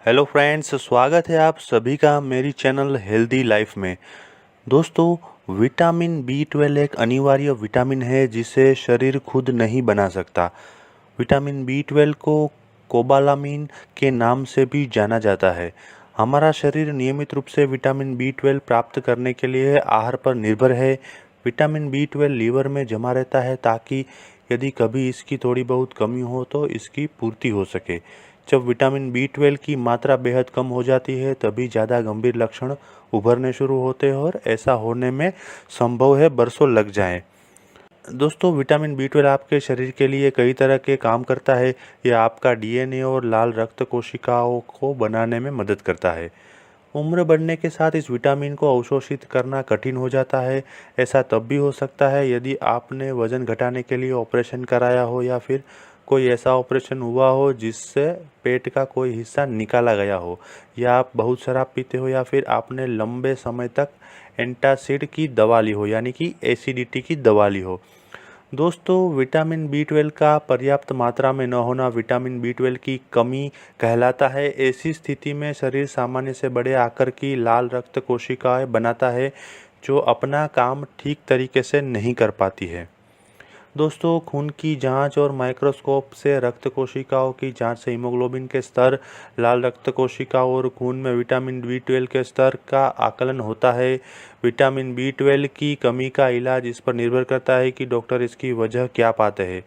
Hello friends, स्वागत है आप सभी का मेरी चैनल हेल्दी लाइफ में। दोस्तों, विटामिन बी 12 एक अनिवार्य विटामिन है जिसे शरीर खुद नहीं बना सकता। विटामिन बी 12 को कोबालामिन के नाम से भी जाना जाता है। हमारा शरीर नियमित रूप से विटामिन बी 12 प्राप्त करने के लिए आहार पर निर्भर है। विटामिन बी 12 लीवर में जमा रहता है ताकि यदि कभी इसकी थोड़ी बहुत कमी हो तो इसकी पूर्ति हो सके। जब विटामिन बी 12 की मात्रा बेहद कम हो जाती है तभी ज़्यादा गंभीर लक्षण उभरने शुरू होते हैं और ऐसा होने में संभव है बरसों लग जाएं। दोस्तों, विटामिन बी 12 आपके शरीर के लिए कई तरह के काम करता है। यह आपका डीएनए और लाल रक्त कोशिकाओं को बनाने में मदद करता है। उम्र बढ़ने के साथ इस विटामिन को अवशोषित करना कठिन हो जाता है। ऐसा तब भी हो सकता है यदि आपने वजन घटाने के लिए ऑपरेशन कराया हो या फिर कोई ऐसा ऑपरेशन हुआ हो जिससे पेट का कोई हिस्सा निकाला गया हो, या आप बहुत शराब पीते हो, या फिर आपने लंबे समय तक एंटासिड की दवा ली हो यानी कि एसिडिटी की दवा ली हो। दोस्तों, विटामिन बी 12 का पर्याप्त मात्रा में न होना विटामिन बी 12 की कमी कहलाता है। ऐसी स्थिति में शरीर सामान्य से बड़े आकार की लाल रक्त कोशिकाएं बनाता है जो अपना काम ठीक तरीके से नहीं कर पाती है। दोस्तों, खून की जांच और माइक्रोस्कोप से रक्त कोशिकाओं की जांच से हीमोग्लोबिन के स्तर, लाल रक्त कोशिकाओं और खून में विटामिन बी 12 के स्तर का आकलन होता है। विटामिन बी 12 की कमी का इलाज इस पर निर्भर करता है कि डॉक्टर इसकी वजह क्या पाते हैं।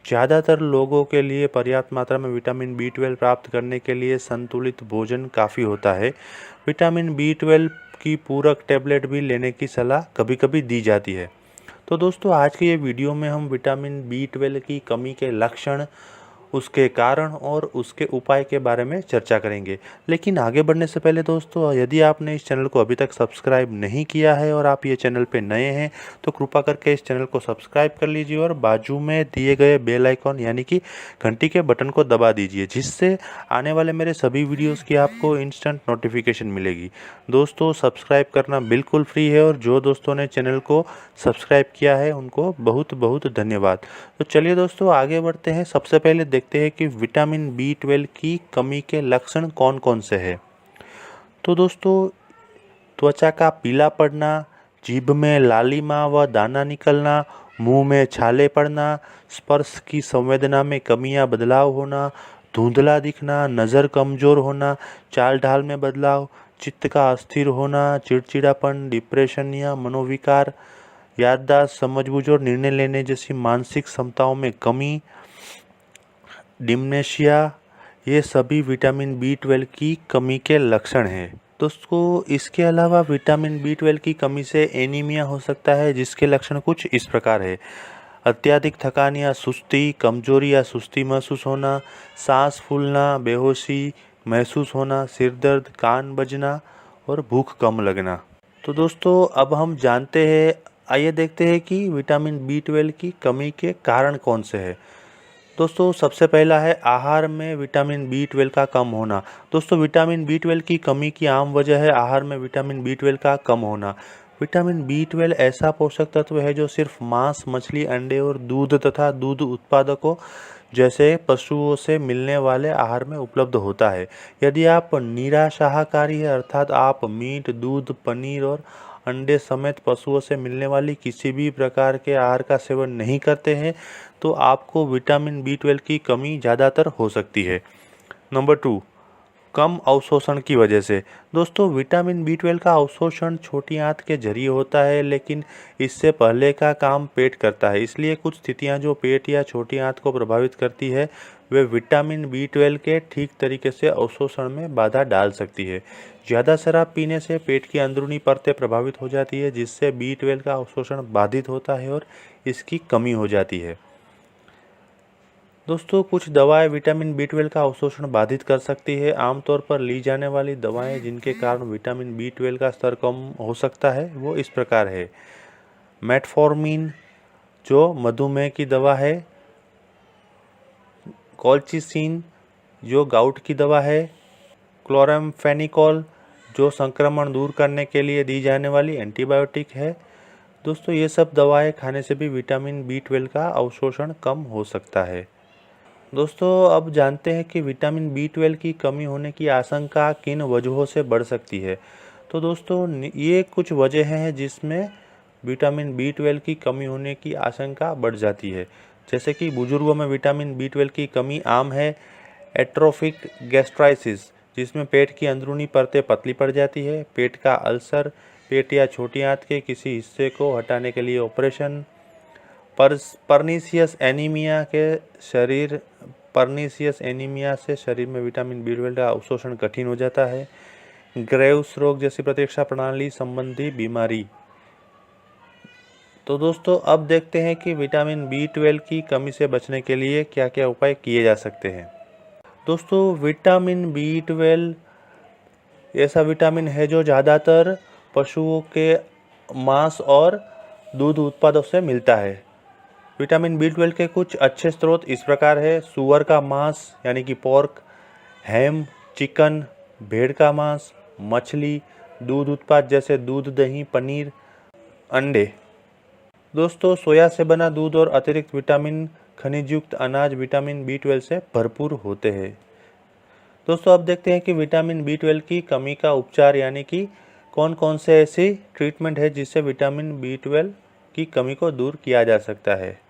ज़्यादातर लोगों के लिए पर्याप्त मात्रा में विटामिन बी 12 प्राप्त करने के लिए संतुलित भोजन काफ़ी होता है। विटामिन बी 12 की पूरक टैबलेट भी लेने की सलाह कभी कभी दी जाती है। तो दोस्तों, आज के ये वीडियो में हम विटामिन बी 12 की कमी के लक्षण, उसके कारण और उसके उपाय के बारे में चर्चा करेंगे। लेकिन आगे बढ़ने से पहले दोस्तों, यदि आपने इस चैनल को अभी तक सब्सक्राइब नहीं किया है और आप ये चैनल पे नए हैं तो कृपा करके इस चैनल को सब्सक्राइब कर लीजिए और बाजू में दिए गए बेल आइकॉन यानी कि घंटी के बटन को दबा दीजिए, जिससे आने वाले मेरे सभी वीडियोज़ की आपको इंस्टेंट नोटिफिकेशन मिलेगी। दोस्तों, सब्सक्राइब करना बिल्कुल फ्री है और जो दोस्तों ने चैनल को सब्सक्राइब किया है उनको बहुत बहुत धन्यवाद। तो चलिए दोस्तों, आगे बढ़ते हैं। सबसे पहले देखते हैं कि विटामिन बी 12 की कमी के लक्षण कौन कौन से हैं। तो दोस्तों, त्वचा का पीला पड़ना, जीभ में लालिमा व दाना निकलना, मुंह में छाले पड़ना, स्पर्श की संवेदना में कमी या बदलाव होना, धुंधला दिखना, नज़र कमज़ोर होना, चाल ढाल में बदलाव, चित्त का अस्थिर होना, चिड़चिड़ापन, डिप्रेशन या मनोविकार, याददाश्त, समझबूझ और निर्णय लेने जैसी मानसिक क्षमताओं में कमी, डिम्नेशिया, ये सभी विटामिन बी 12 की कमी के लक्षण हैं। दोस्तों, इसके अलावा विटामिन बी 12 की कमी से एनीमिया हो सकता है, जिसके लक्षण कुछ इस प्रकार है। अत्यधिक थकान या सुस्ती, कमजोरी या सुस्ती महसूस होना, सांस फूलना, बेहोशी महसूस होना, सिर दर्द, कान बजना और भूख कम लगना। तो दोस्तों, अब हम जानते हैं, आइए देखते हैं कि विटामिन बी 12 की कमी के कारण कौन से हैं। दोस्तों, सबसे पहला है आहार में विटामिन बी 12 का कम होना। दोस्तों, विटामिन बी 12 की कमी की आम वजह है आहार में विटामिन बी 12 का कम होना। विटामिन बी 12 ऐसा पोषक तत्व है जो सिर्फ मांस, मछली, अंडे और दूध तथा दूध उत्पादकों जैसे पशुओं से मिलने वाले आहार में उपलब्ध होता है। यदि आप निराशाहारी है, अर्थात आप मीट, दूध, पनीर और अंडे समेत पशुओं से मिलने वाली किसी भी प्रकार के आहार का सेवन नहीं करते हैं तो आपको विटामिन बी 12 की कमी ज़्यादातर हो सकती है। नंबर 2, कम अवशोषण की वजह से। दोस्तों, विटामिन बी 12 का अवशोषण छोटी आंत के जरिए होता है, लेकिन इससे पहले का काम पेट करता है। इसलिए कुछ स्थितियां जो पेट या छोटी आंत को प्रभावित करती है वे विटामिन बी 12 के ठीक तरीके से अवशोषण में बाधा डाल सकती है। ज़्यादा शराब पीने से पेट की अंदरूनी परतें प्रभावित हो जाती है, जिससे बी 12 का अवशोषण बाधित होता है और इसकी कमी हो जाती है। दोस्तों, कुछ दवाएं विटामिन बी 12 का अवशोषण बाधित कर सकती है। आमतौर पर ली जाने वाली दवाएं जिनके कारण विटामिन बी 12 का स्तर कम हो सकता है वो इस प्रकार है। मेटफॉर्मिन जो मधुमेह की दवा है, कॉल्चिसिन जो गाउट की दवा है, क्लोरामफेनिकोल जो संक्रमण दूर करने के लिए दी जाने वाली एंटीबायोटिक है। दोस्तों, ये सब दवाएं खाने से भी विटामिन बी 12 का अवशोषण कम हो सकता है। दोस्तों अब जानते हैं कि विटामिन B12 की कमी होने की आशंका किन वजहों से बढ़ सकती है। तो दोस्तों ये कुछ वजह हैं जिसमें विटामिन B12 की कमी होने की आशंका बढ़ जाती है। जैसे कि बुजुर्गों में विटामिन B12 की कमी आम है। एट्रोफिक गैस्ट्राइसिस, जिसमें पेट की अंदरूनी परतें पतली पड़ जाती है। पेट का अल्सर, पेट या छोटी आंत के किसी हिस्से को हटाने के लिए ऑपरेशन। परनीसियस एनीमिया से शरीर में विटामिन B12 का अवशोषण कठिन हो जाता है। ग्रेव्स रोग जैसी प्रतिरक्षा प्रणाली संबंधी बीमारी। तो दोस्तों अब देखते हैं कि विटामिन B12 की कमी से बचने के लिए क्या क्या उपाय किए जा सकते हैं। दोस्तों विटामिन B12 ऐसा विटामिन है जो ज़्यादातर पशुओं के मांस और दूध उत्पादों से मिलता है। विटामिन B12 के कुछ अच्छे स्रोत इस प्रकार है। सूअर का मांस यानी कि पोर्क, हैम, चिकन, भेड़ का मांस, मछली, दूध उत्पाद जैसे दूध, दही, पनीर, अंडे। दोस्तों सोया से बना दूध और अतिरिक्त विटामिन खनिज युक्त अनाज विटामिन B12 से भरपूर होते हैं। दोस्तों अब देखते हैं कि विटामिन B12 की कमी का उपचार यानी कि कौन कौन से ऐसी ट्रीटमेंट है जिससे विटामिन B12 की कमी को दूर किया जा सकता है।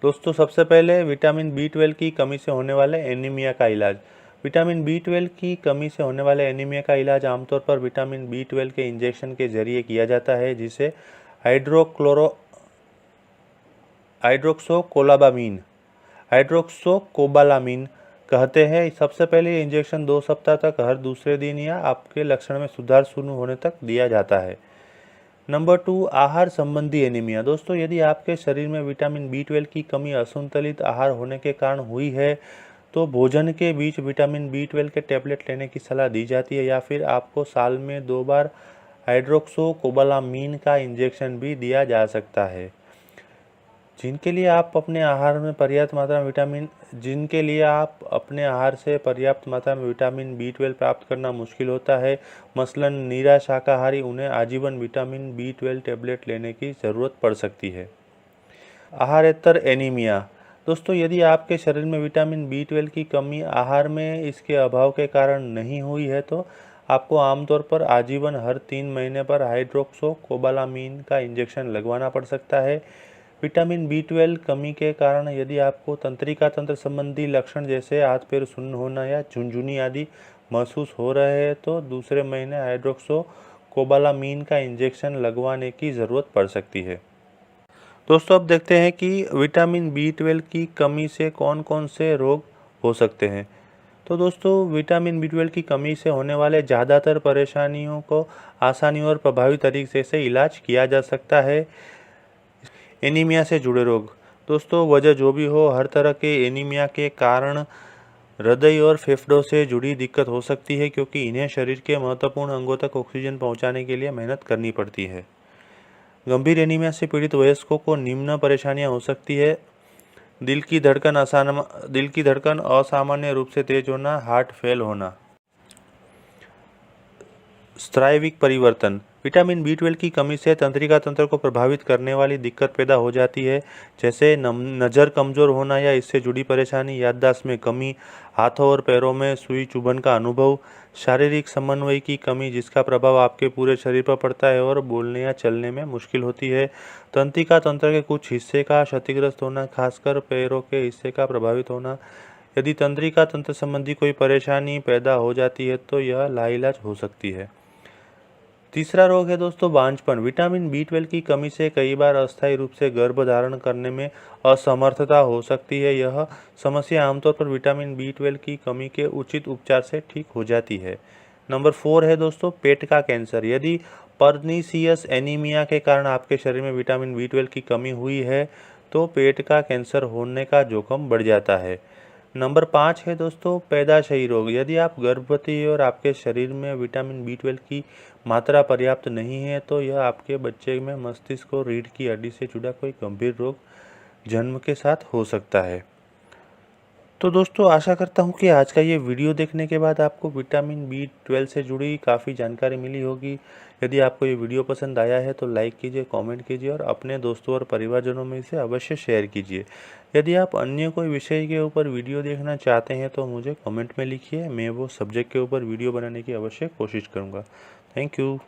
दोस्तों सबसे पहले विटामिन B12 की कमी से होने वाले एनीमिया का इलाज। विटामिन B12 की कमी से होने वाले एनीमिया का इलाज आमतौर पर विटामिन B12 के इंजेक्शन के जरिए किया जाता है, जिसे हाइड्रोक्सोकोबालामीन कहते हैं। सबसे पहले ये इंजेक्शन 2 सप्ताह तक हर दूसरे दिन या आपके लक्षण में सुधार शुरू होने तक दिया जाता है। नंबर 2, आहार संबंधी एनीमिया। दोस्तों यदि आपके शरीर में विटामिन B12 की कमी असंतुलित आहार होने के कारण हुई है तो भोजन के बीच विटामिन B12 के टैबलेट लेने की सलाह दी जाती है, या फिर आपको साल में 2 बार हाइड्रोक्सोकोबालामीन का इंजेक्शन भी दिया जा सकता है। जिनके लिए आप अपने आहार से पर्याप्त मात्रा में विटामिन B12 प्राप्त करना मुश्किल होता है, मसलन नीरा शाकाहारी, उन्हें आजीवन विटामिन B12 टैबलेट लेने की ज़रूरत पड़ सकती है। आहारेतर एनीमिया। दोस्तों यदि आपके शरीर में विटामिन B12 की कमी आहार में इसके अभाव के कारण नहीं हुई है तो आपको आमतौर पर आजीवन हर 3 महीने पर हाइड्रोक्सोकोबालामीन का इंजेक्शन लगवाना पड़ सकता है। विटामिन B12 कमी के कारण यदि आपको तंत्रिका तंत्र संबंधी लक्षण जैसे हाथ पैर सुन्न होना या झुनझुनी आदि महसूस हो रहे हैं तो दूसरे महीने हाइड्रोक्सोकोबालामीन का इंजेक्शन लगवाने की ज़रूरत पड़ सकती है। दोस्तों अब देखते हैं कि विटामिन B12 की कमी से कौन कौन से रोग हो सकते हैं। तो दोस्तों विटामिन B12 की कमी से होने वाले ज़्यादातर परेशानियों को आसानी और प्रभावी तरीके से इलाज किया जा सकता है। एनीमिया से जुड़े रोग। दोस्तों वजह जो भी हो, हर तरह के एनीमिया के कारण हृदय और फेफड़ों से जुड़ी दिक्कत हो सकती है, क्योंकि इन्हें शरीर के महत्वपूर्ण अंगों तक ऑक्सीजन पहुंचाने के लिए मेहनत करनी पड़ती है। गंभीर एनीमिया से पीड़ित वयस्कों को निम्न परेशानियां हो सकती है। दिल की धड़कन असामान्य रूप से तेज होना, हार्ट फेल होना। स्नायुविक परिवर्तन। विटामिन B12 की कमी से तंत्रिका तंत्र को प्रभावित करने वाली दिक्कत पैदा हो जाती है, जैसे नज़र कमज़ोर होना या इससे जुड़ी परेशानी, याददाश्त में कमी, हाथों और पैरों में सुई चुभन का अनुभव, शारीरिक समन्वय की कमी जिसका प्रभाव आपके पूरे शरीर पर पड़ता है और बोलने या चलने में मुश्किल होती है, तंत्रिका तंत्र के कुछ हिस्से का क्षतिग्रस्त होना, खासकर पैरों के हिस्से का प्रभावित होना। यदि तंत्रिका तंत्र संबंधी कोई परेशानी पैदा हो जाती है तो यह लाइलाज हो सकती है। तीसरा रोग है दोस्तों बांझपन। विटामिन B12 की कमी से कई बार अस्थायी रूप से गर्भ धारण करने में असमर्थता हो सकती है। यह समस्या आमतौर पर विटामिन B12 की कमी के उचित उपचार से ठीक हो जाती है। नंबर 4 है दोस्तों पेट का कैंसर। यदि परनीसियस एनीमिया के कारण आपके शरीर में विटामिन B12 की कमी हुई है तो पेट का कैंसर होने का जोखिम बढ़ जाता है। नंबर 5 है दोस्तों पैदाशयी रोग। यदि आप गर्भवती हैं और आपके शरीर में विटामिन B12 की मात्रा पर्याप्त नहीं है तो यह आपके बच्चे में मस्तिष्क और रीढ़ की हड्डी से जुड़ा कोई गंभीर रोग जन्म के साथ हो सकता है। तो दोस्तों आशा करता हूँ कि आज का ये वीडियो देखने के बाद आपको विटामिन B12 से जुड़ी काफ़ी जानकारी मिली होगी। यदि आपको ये वीडियो पसंद आया है तो लाइक कीजिए, कमेंट कीजिए और अपने दोस्तों और परिवारजनों में इसे अवश्य शेयर कीजिए। यदि आप अन्य कोई विषय के ऊपर वीडियो देखना चाहते हैं तो मुझे कमेंट में लिखिए, मैं वो सब्जेक्ट के ऊपर वीडियो बनाने की अवश्य कोशिश करूँगा। Thank you.